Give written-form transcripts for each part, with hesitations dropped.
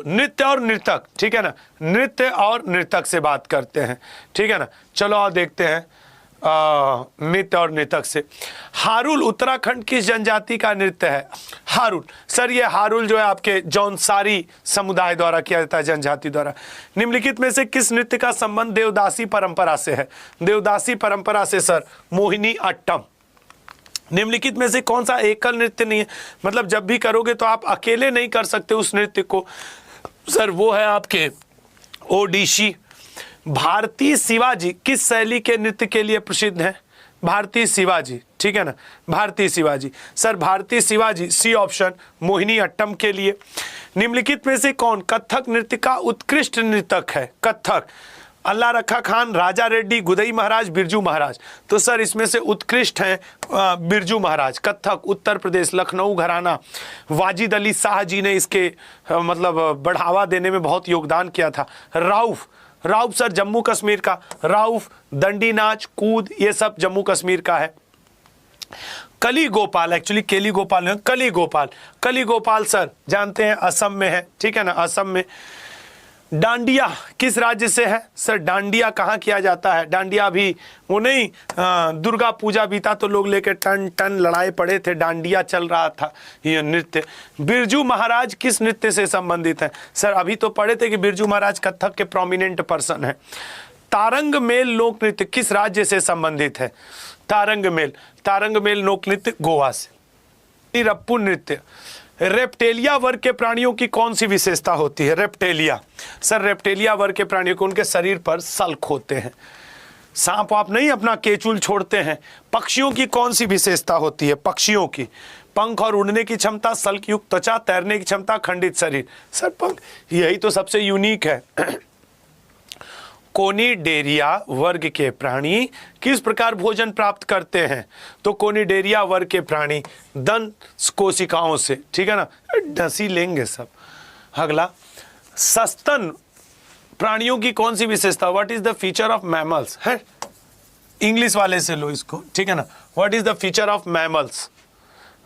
नृत्य और नर्तक, ठीक है ना, नृत्य और नर्तक से बात करते हैं, ठीक है ना। चलो और देखते हैं नृत्य और नर्तक से। हारुल उत्तराखंड किस जनजाति का नृत्य है? हारुल, सर ये हारुल जो है आपके जौनसारी समुदाय द्वारा किया जाता है, जनजाति द्वारा। निम्नलिखित में से किस नृत्य का संबंध देवदासी परंपरा से है? देवदासी परंपरा से सर मोहिनी अट्टम। निम्नलिखित में से कौन सा एकल नृत्य नहीं है, मतलब जब भी करोगे तो आप अकेले नहीं कर सकते उस नृत्य को, सर वो है आपके ओडिशी। भारतीय शिवाजी किस शैली के नृत्य के लिए प्रसिद्ध है? भारतीय शिवाजी, ठीक है ना, भारतीय शिवाजी। सर भारतीय शिवाजी सी ऑप्शन मोहिनी अट्टम के लिए। निम्नलिखित में से कौन कथक नृत्य का उत्कृष्ट नर्तक है? कथक, अल्लाह रखा खान, राजा रेड्डी, गुदई महाराज, बिरजू महाराज। तो सर इसमें से उत्कृष्ट हैं बिरजू महाराज। कथक उत्तर प्रदेश लखनऊ घराना, वाजिद अली शाह जी ने इसके मतलब बढ़ावा देने में बहुत योगदान किया था। राउफ, राउफ सर जम्मू कश्मीर का, राउफ, दंडी नाच, कूद, ये सब जम्मू कश्मीर का है। कली गोपाल, एक्चुअली केली गोपाल नहीं, कली गोपाल, कली गोपाल सर जानते हैं असम में है, ठीक है ना, असम में। डांडिया किस राज्य से है? सर डांडिया कहाँ किया जाता है? डांडिया अभी वो नहीं दुर्गा पूजा बीता तो लोग लेके टन टन लड़ाई पड़े थे, डांडिया चल रहा था ये नृत्य। बिरजू महाराज किस नृत्य से संबंधित है? सर अभी तो पढ़े थे कि बिरजू महाराज कथक के प्रोमिनेंट पर्सन है। तारंग मेल लोक नृत्य किस राज्य से संबंधित है? तारंग मेल, तारंग मेल लोक नृत्य गोवा से। रप्पू नृत्य, रेप्टेलिया वर्ग के प्राणियों की कौन सी विशेषता होती है? रेप्टेलिया, सर रेप्टेलिया वर्ग के प्राणियों को उनके शरीर पर सल्क होते हैं। सांप आप नहीं अपना केचुल छोड़ते हैं। पक्षियों की कौन सी विशेषता होती है? पक्षियों की पंख और उड़ने की क्षमता, सल्क युक्त त्वचा, तैरने की क्षमता, खंडित शरीर। सर पंख, यही तो सबसे यूनिक है। कोनिडेरिया वर्ग के प्राणी किस प्रकार भोजन प्राप्त करते हैं? तो कोनिडेरिया वर्ग के प्राणी दंत कोशिकाओं से, ठीक है ना, डसी लेंगे सब। अगला, सस्तन प्राणियों की कौन सी विशेषता? What is the feature of mammals? है इंग्लिश वाले से लो इसको, ठीक है ना। What is the feature of mammals?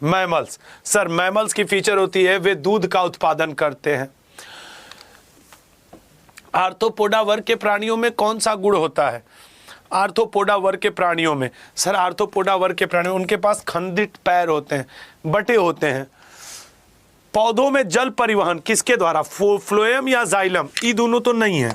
Mammals, sir mammals की फीचर होती है वे दूध का उत्पादन करते हैं। आर्थ्रोपोडा वर्ग के प्राणियों में कौन सा गुण होता है? आर्थ्रोपोडा वर्ग के प्राणियों में, सर आर्थ्रोपोडा वर्ग के प्राणियों उनके पास खंडित पैर होते हैं, बटे होते हैं। पौधों में जल परिवहन किसके द्वारा? फ्लोएम या जाइलम? ये दोनों तो नहीं है।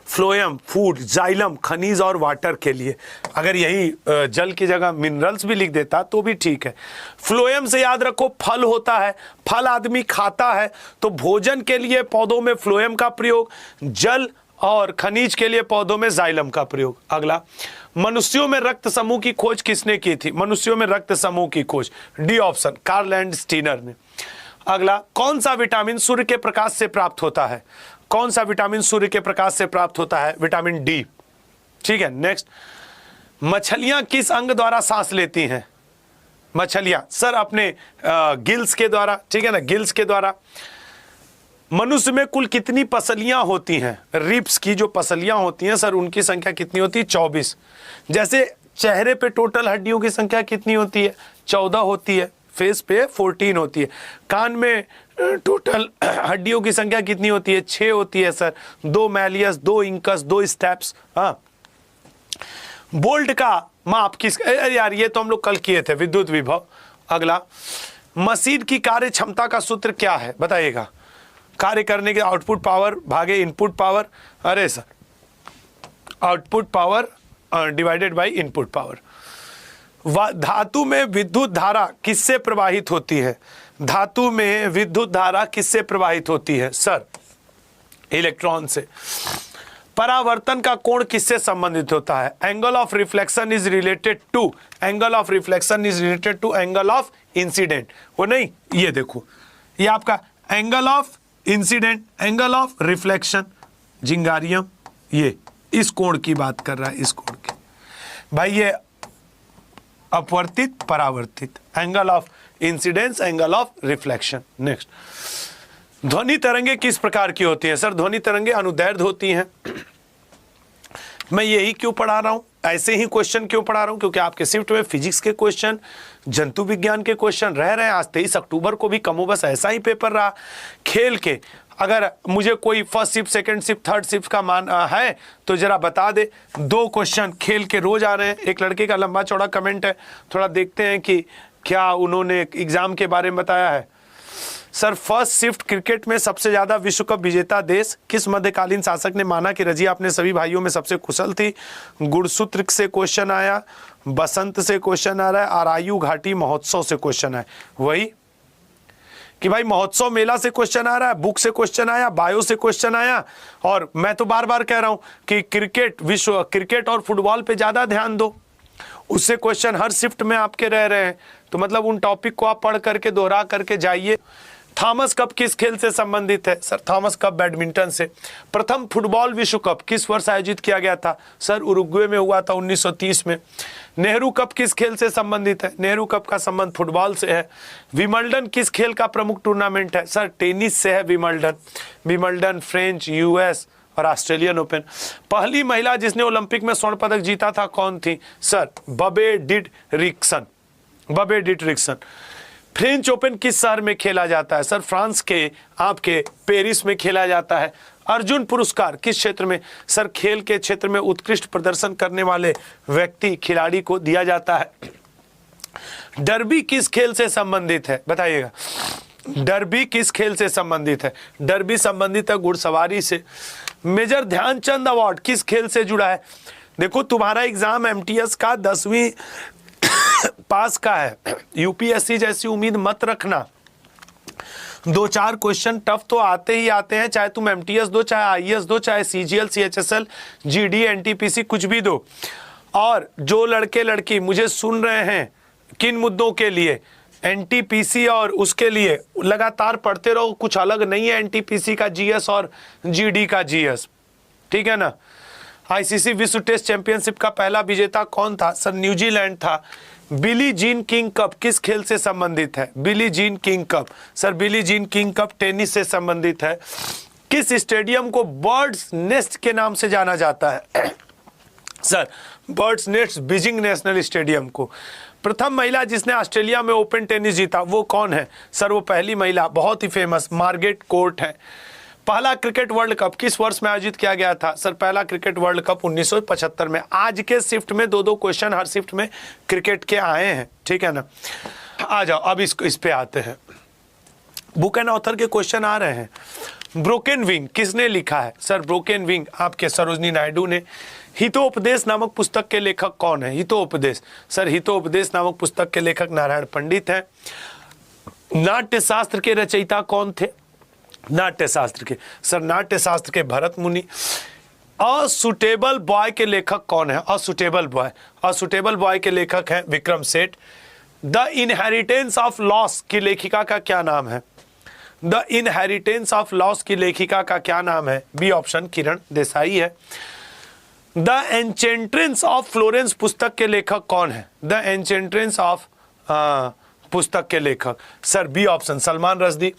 फ्लोएम फूड, जाइलम खनिज और वाटर के लिए। अगर यही जल की जगह मिनरल्स भी लिख देता तो भी ठीक है। फ्लोएम से याद रखो फल होता है, फल आदमी खाता है, तो भोजन के लिए पौधों में फ्लोएम का प्रयोग, जल और खनिज के लिए पौधों में जाइलम का प्रयोग। अगला, मनुष्यों में रक्त समूह की खोज किसने की थी? मनुष्यों में रक्त समूह की खोज D option Karl and Steiner ने। अगला, कौन सा विटामिन सूर्य के प्रकाश से प्राप्त होता है? कौन सा विटामिन सूर्य के प्रकाश से प्राप्त होता है? विटामिन डी, ठीक है। नेक्स्ट, मछलियां किस अंग द्वारा सांस लेती हैं? मछलियां सर अपने गिल्स के द्वारा, ठीक है ना, गिल्स के द्वारा। मनुष्य में कुल कितनी पसलियां होती हैं? रिब्स की जो पसलियां होती हैं सर उनकी संख्या कितनी होती है? 24। जैसे चेहरे पे टोटल हड्डियों की संख्या कितनी होती है? 14 होती है। फेस पे 14 होती है। कान में टोटल हड्डियों की संख्या कितनी होती है? 6 होती है सर। 2 malleus, 2 incus, 2 steps. हाँ, बोल्ट का माप किस, यार ये तो हम लोग कल किए थे, विद्युत विभव। अगला, मशीन की कार्य क्षमता का सूत्र क्या है? बताइएगा। कार्य करने के आउटपुट पावर भागे इनपुट पावर। अरे sir, output power divided by input power. धातु में विद्युत धारा किससे प्रवाहित होती है? धातु में विद्युत धारा किससे प्रवाहित होती है? सर इलेक्ट्रॉन से। परावर्तन का कोण किससे संबंधित होता है? Angle of reflection is related to, angle of reflection is related to angle of incident. वो नहीं, ये देखो, ये आपका angle of incident, angle of reflection, जिंगारियम, ये इस कोण की बात कर रहा है, इस कोण की। भाई ये अपवर्तित परावर्तित, angle of incidence, angle of reflection. Next, ध्वनि तरंगे किस प्रकार की होती हैं? सर ध्वनि तरंगे अनुदैर्ध्य होती हैं। मैं यही क्यों पढ़ा रहा हूँ, ऐसे ही क्वेश्चन क्यों पढ़ा रहा हूँ, क्योंकि आपके शिफ्ट में फिजिक्स के क्वेश्चन, जंतु विज्ञान के क्वेश्चन रह रहे हैं। आज 23 अक्टूबर को भी कमोबस ऐसा ही पेपर रहा। खेल के अगर मुझे कोई first shift, second shift, third shift का मान है तो जरा बता दे। 2 क्वेश्चन खेल के रोज आ रहे हैं। एक लड़के का लंबा चौड़ा कमेंट है, थोड़ा देखते हैं कि क्या उन्होंने एग्जाम के बारे में बताया है। सर, फर्स्ट शिफ्ट क्रिकेट में सबसे ज्यादा विश्व कप विजेता देश किस मध्यकालीन शासक ने माना कि रजिया अपने सभी भाइयों में सबसे कुशल थी। गुणसूत्र से क्वेश्चन आया, बसंत से क्वेश्चन आ रहा है, आरायू घाटी महोत्सव से क्वेश्चन है। वही कि भाई महोत्सव मेला से क्वेश्चन आ रहा है, बुक से क्वेश्चन आया, बायो से क्वेश्चन आया। और मैं तो बार बार कह रहा हूं कि क्रिकेट और फुटबॉल पे ज्यादा ध्यान दो, उससे क्वेश्चन हर शिफ्ट में आपके रह रहे हैं। तो मतलब उन टॉपिक को आप पढ़ करके दोहरा करके जाइए। थॉमस कप किस खेल से संबंधित है? सर, थॉमस कप बैडमिंटन से। प्रथम फुटबॉल विश्व कप किस वर्ष आयोजित किया गया था? सर, उरुग्वे में हुआ था 1930 में। नेहरू कप किस खेल से संबंधित है? नेहरू कप का संबंध फुटबॉल से है। विंबलडन किस खेल का प्रमुख टूर्नामेंट है? सर, टेनिस से है विंबलडन फ्रेंच, यूएस और ऑस्ट्रेलियन ओपन। पहली महिला जिसने ओलंपिक में स्वर्ण पदक जीता था कौन थी? सर, बबे डिटरिक्सन। फ्रेंच ओपन किस शहर में खेला जाता है? सर, फ्रांस के आपके पेरिस में खेला जाता है। अर्जुन पुरस्कार किस क्षेत्र में? सर, खेल के क्षेत्र में उत्कृष्ट प्रदर्शन करने वाले व्यक्ति, खिलाड़ी को दिया जाता है। डर्बी किस खेल से संबंधित है? बताइएगा, डर्बी किस खेल से संबंधित है? डर्बी संबंधित है घुड़सवारी से। मेजर ध्यानचंद अवार्ड किस खेल से जुड़ा है? देखो, तुम्हारा एग्जाम एमटीएस का 10वीं पास का है, यूपीएससी जैसी उम्मीद मत रखना। 2-4 क्वेश्चन टफ तो आते ही आते हैं, चाहे तुम एमटीएस दो, चाहे आईएएस दो, चाहे सीजीएल, सीएचएसएल, जीडी, एनटीपीसी, कुछ भी दो। और जो लड़के लड़की मुझे सुन रहे हैं, किन मुद्दों के लिए? एनटीपीसी और उसके लिए लगातार पढ़ते रहो, कुछ अलग नहीं है एनटीपीसी का जीएस और जीडी का जीएस, ठीक है ना। आईसीसी विश्व टेस्ट चैंपियनशिप का पहला विजेता कौन था? सर, न्यूजीलैंड था। बिली जीन किंग कप किस खेल से संबंधित है? Billie Jean King cup. Sir, Billie Jean King cup tennis से संबंधित है। किस स्टेडियम को बर्ड्स नेस्ट के नाम से जाना जाता है? Sir, birds nest Beijing national stadium को। प्रथम महिला जिसने ऑस्ट्रेलिया में ओपन टेनिस जीता वो कौन है? सर, वो पहली महिला बहुत ही फेमस मार्गरेट कोर्ट है। पहला क्रिकेट वर्ल्ड कप किस वर्ष में आयोजित किया गया था? सर, पहला क्रिकेट वर्ल्ड कप 1975 में। आज के शिफ्ट में 2-2 क्वेश्चन हर शिफ्ट में क्रिकेट के आए हैं, ठीक है ना। आ जाओ, अब इस पे आते हैं। बुक एंड ऑथर के क्वेश्चन आ रहे हैं। ब्रोकन विंग किसने लिखा है? सर, ब्रोकन विंग आपके सरोजनी नायडू ने। हितोपदेश नामक पुस्तक के लेखक कौन है? हितोपदेश। सर, हितोपदेश नामक पुस्तक के लेखक नारायण पंडित हैं। नाट्यशास्त्र के रचयिता कौन थे? नाट्यशास्त्र के। सर, नाट्यशास्त्र के भरत मुनि। असुटेबल बॉय के लेखक कौन है? असुटेबल बॉय के लेखक हैं Vikram Seth. The inheritance of loss की लेखिका का क्या नाम है? द इनहेरिटेंस ऑफ लॉस की लेखिका का क्या नाम है? बी ऑप्शन किरण देसाई है। द एन्चेंट्रेंस ऑफ फ्लोरेंस पुस्तक के लेखक कौन है? द एन्चेंट्रेंस ऑफ पुस्तक के लेखक, sir, B option Salman Rushdie.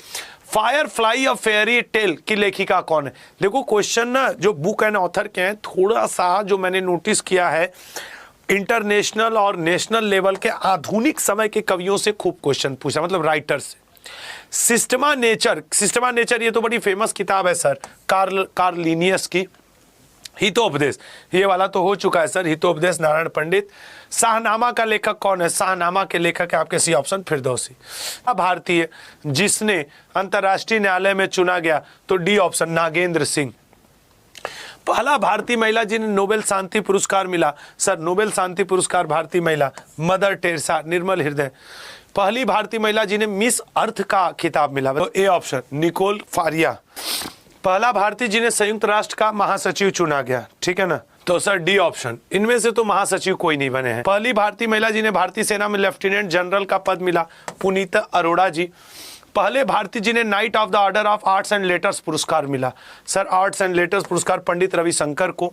Firefly of fairy tale की लेखिका कौन है? देखो, क्वेश्चन ना जो बुक एंड ऑथर के हैं, थोड़ा सा जो मैंने नोटिस किया है, इंटरनेशनल और नेशनल लेवल के आधुनिक समय के कवियों से खूब क्वेश्चन पूछा, मतलब राइटर से। सिस्टमा नेचर ये तो बड़ी फेमस किताब है सर, कार्ल लिनियस की। हितोपदेश ये वाला तो हो चुका है सर, हितोपदेश नारायण पंडित। शाहनामा का लेखक कौन है? शाहनामा के लेखक है आपके सी ऑप्शन फिरदौसी। भारतीय जिसने अंतर्राष्ट्रीय न्यायालय में चुना गया तो डी ऑप्शन नागेंद्र सिंह। पहला भारतीय महिला जिन्हें नोबेल शांति पुरस्कार मिला, सर नोबेल शांति पुरस्कार भारतीय महिला मदर टेरेसा, निर्मल हृदय। पहली भारतीय महिला जिन्हें मिस अर्थ का खिताब मिला तो ए ऑप्शन निकोल फारिया। पहला भारतीय जिन्हें संयुक्त राष्ट्र का महासचिव चुना गया, ठीक है ना, तो सर डी ऑप्शन। इनमें से तो महासचिव कोई नहीं बने हैं। पहली भारतीय महिला जिन्हें भारतीय सेना में लेफ्टिनेंट जनरल का पद मिला, पुनीता अरोड़ा जी। पहले भारतीय जिन्हें night of the order of arts and letters पुरस्कार मिला, सर आर्ट्स एंड लेटर्स पुरस्कार पंडित रविशंकर को।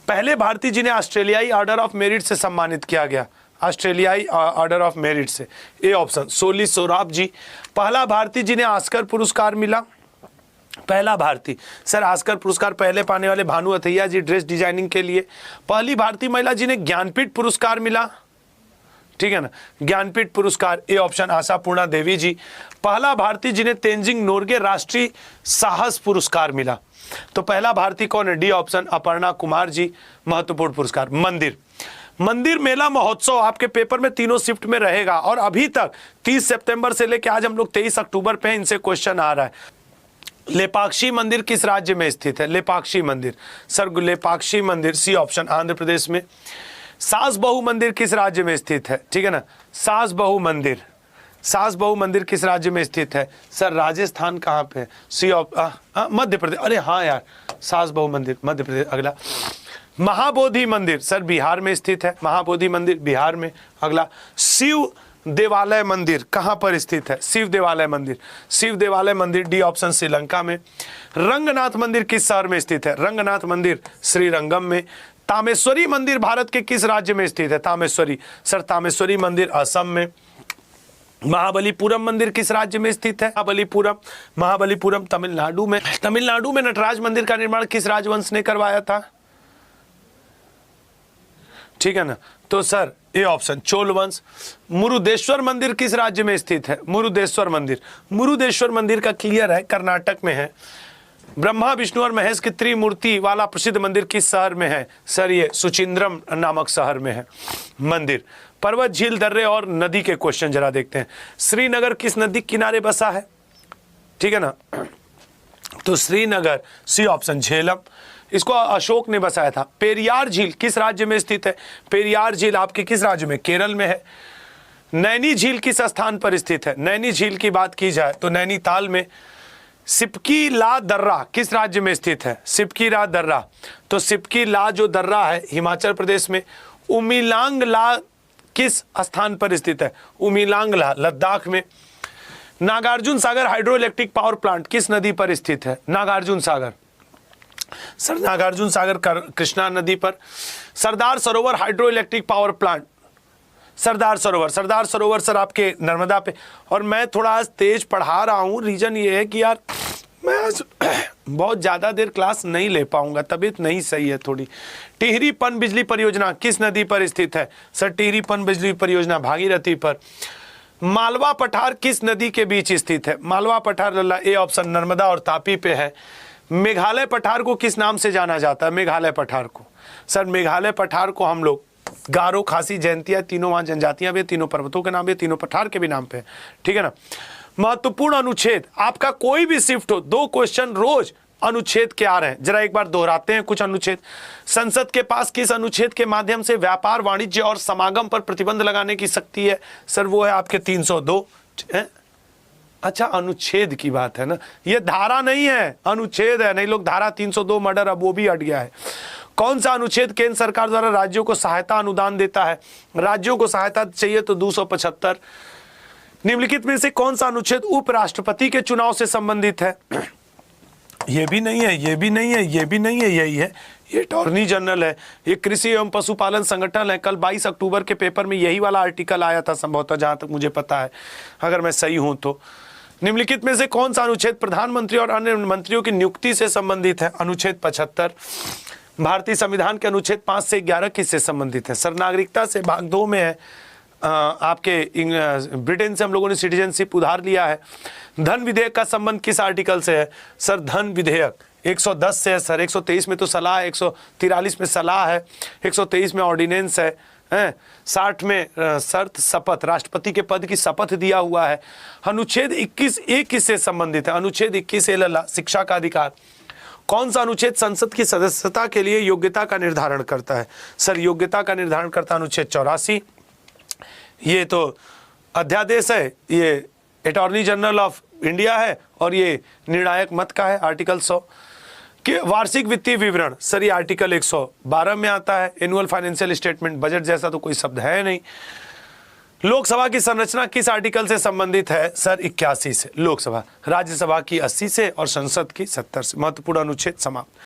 पहले भारतीय जिन्हें ऑस्ट्रेलियाई ऑर्डर ऑफ मेरिट से सम्मानित किया गया, ऑस्ट्रेलियाई ऑर्डर ऑफ मेरिट से, ए ऑप्शन सोली सोराब जी। पहला भारतीय जिन्हें ऑस्कर पुरस्कार मिला, पहला भारतीय, सर ऑस्कर पुरस्कार पहले पाने वाले भानु अथैया जी ड्रेस डिजाइनिंग के लिए। पहली भारतीय महिला जिन्हें ज्ञानपीठ पुरस्कार मिला, ठीक है ना, ज्ञानपीठ पुरस्कार, ए ऑप्शन आशापूर्णा देवी जी। पहला भारतीय जिन्हें तेंजिंग नोरगे राष्ट्रीय साहस पुरस्कार मिला, तो पहला भारतीय कौन है, डी ऑप्शन अपर्णा कुमार जी। महत्वपूर्ण पुरस्कार। मंदिर मेला महोत्सव आपके पेपर में तीनों शिफ्ट में रहेगा और अभी तक 30 सितंबर से लेकर आज हम लोग 23 अक्टूबर पे इनसे क्वेश्चन आ रहा है। लेपाक्षी मंदिर किस राज्य में स्थित है, लेपाक्षी मंदिर, सर लेपाक्षी मंदिर सी ऑप्शन आंध्र प्रदेश में। सास बहू मंदिर किस राज्य में स्थित है, ठीक है ना, सास बहू मंदिर किस राज्य में स्थित है, सर राजस्थान कहाँ पे है, सी मध्य प्रदेश, अरे हाँ यार, सास बहू मंदिर मध्य प्रदेश। अगला महाबोधि मंदिर, सर बिहार में स्थित है, महाबोधि मंदिर बिहार में। अगला शिव देवालय मंदिर कहाँ पर स्थित है, शिव देवालय मंदिर डी ऑप्शन श्रीलंका में। रंगनाथ मंदिर किस शहर में स्थित है, रंगनाथ मंदिर श्रीरंगम में। तामेश्वरी मंदिर भारत के किस राज्य में स्थित है, तामेश्वरी, सर तामेश्वरी मंदिर असम में। महाबलीपुरम मंदिर किस राज्य में स्थित है, महाबलीपुरम तमिलनाडु में। नटराज मंदिर का निर्माण किस राजवंश ने करवाया था, ठीक है ना, तो सर ए ऑप्शन चोल वंश। मुरुदेश्वर मंदिर किस राज्य में स्थित है, मुरुदेश्वर मंदिर का क्लियर है, कर्नाटक में है। ब्रह्मा विष्णु और महेश की त्रिमूर्ति वाला प्रसिद्ध मंदिर किस शहर में है, सर ये सुचिंद्रम नामक शहर में है मंदिर। पर्वत, झील, दर्रे और नदी के क्वेश्चन जरा देखते हैं। श्रीनगर किस नदी किनारे बसा है, ठीक है ना, तो श्रीनगर सी ऑप्शन झेलम, इसको अशोक ने बसाया था। पेरियार झील किस राज्य में स्थित है, पेरियार झील आपके किस राज्य में, केरल में है। नैनी झील किस स्थान पर स्थित है, नैनी झील की बात की जाए तो नैनीताल में। सिपकी ला दर्रा किस राज्य में स्थित है, सिपकी ला दर्रा, तो सिपकी ला जो दर्रा है हिमाचल प्रदेश में। उमिलांग ला किस स्थान पर स्थित है, उमिलांग ला लद्दाख में। Nagarjuna Sagar hydro electric power plant किस नदी पर स्थित है, नागार्जुन सागर, सर नागार्जुन सागर कृष्णा नदी पर। Sardar Sarovar hydro electric power plant, Sardar Sarovar sir आपके नर्मदा पे। और मैं थोड़ा आज तेज पढ़ा रहा हूँ, रीजन ये है कि यार मैं आज बहुत ज़्यादा देर क्लास नहीं ले पाऊंगा, तबीयत नहीं सही है थोड़ी। टिहरी पन बिजली परियोजना किस नदी पर स्थित है, सर टिहरी पन बिजली परियोजना भागीरथी पर। मालवा पठार किस नदी के बीच स्थित है, मालवा पठार लल्ला, ए ऑप्शन नर्मदा और तापी पे है। मेघालय पठार को किस नाम से जाना जाता है, मेघालय पठार को, सर मेघालय पठार को हम लोग गारो, खासी, जयंतिया, तीनों वहाँ जनजातियां भी, तीनों पर्वतों के नाम भी, तीनों पठार के भी नाम पे, ठीक है ना। महत्वपूर्ण अनुच्छेद, आपका कोई भी शिफ्ट हो 2 क्वेश्चन रोज अनुच्छेद के आ रहे हैं, जरा एक बार दोहराते हैं कुछ अनुच्छेद। संसद के पास किस अनुच्छेद के माध्यम से व्यापार, वाणिज्य और समागम पर प्रतिबंध लगाने की शक्ति है, सर वो है आपके 302। अच्छा अनुच्छेद की बात है ना, ये धारा नहीं है, अनुच्छेद है, नहीं लोग धारा 302 मर्डर, अब वो भी हट गया है। कौन सा अनुच्छेद केंद्र सरकार द्वारा राज्यों को सहायता अनुदान देता है, राज्यों को सहायता चाहिए तो 275। निम्नलिखित में से कौन सा अनुच्छेद उपराष्ट्रपति के चुनाव से संबंधित है, ये भी नहीं है, ये भी नहीं है, ये भी नहीं है, यही है, ये अटॉर्नी जनरल है। ये कृषि एवं पशुपालन संगठन है। कल 22 अक्टूबर के पेपर में यही वाला आर्टिकल आया था संभवतः, जहां तक मुझे पता है, अगर मैं सही हूं तो। निम्नलिखित में से कौन सा अनुच्छेद प्रधानमंत्री और अन्य मंत्रियों की नियुक्ति से संबंधित है, अनुच्छेद 75। भारतीय संविधान के अनुच्छेद 5 से 11 किससे संबंधित है, सर नागरिकता से भाग 2 में है। आपके ब्रिटेन से हम लोगों ने सिटीजनशिप उधार लिया है। धन विधेयक का संबंध किस आर्टिकल से है, सर धन विधेयक 110 से है सर, 123 में तो सलाह है, 143 में सलाह है, 123 में ऑर्डिनेंस है, 60 में शर्त शपथ, राष्ट्रपति के पद की शपथ दिया हुआ है। अनुच्छेद 21 किससे संबंधित है, अनुच्छेद 21 लल्ला शिक्षा का अधिकार। कौन सा अनुच्छेद संसद की सदस्यता के लिए योग्यता का निर्धारण करता है, सर योग्यता का निर्धारण करता अनुच्छेद 84। ये तो अध्यादेश है, ये अटॉर्नी जनरल ऑफ इंडिया है, और ये निर्णायक मत का है आर्टिकल 100। कि वार्षिक वित्तीय विवरण, सर ये आर्टिकल 112 में आता है। एनुअल फाइनेंशियल स्टेटमेंट, बजट जैसा तो कोई शब्द है नहीं। लोकसभा की संरचना किस आर्टिकल से संबंधित है, सर 81 से लोकसभा, राज्यसभा की 80 से और संसद की 70 से। महत्वपूर्ण अनुच्छेद समाप्त।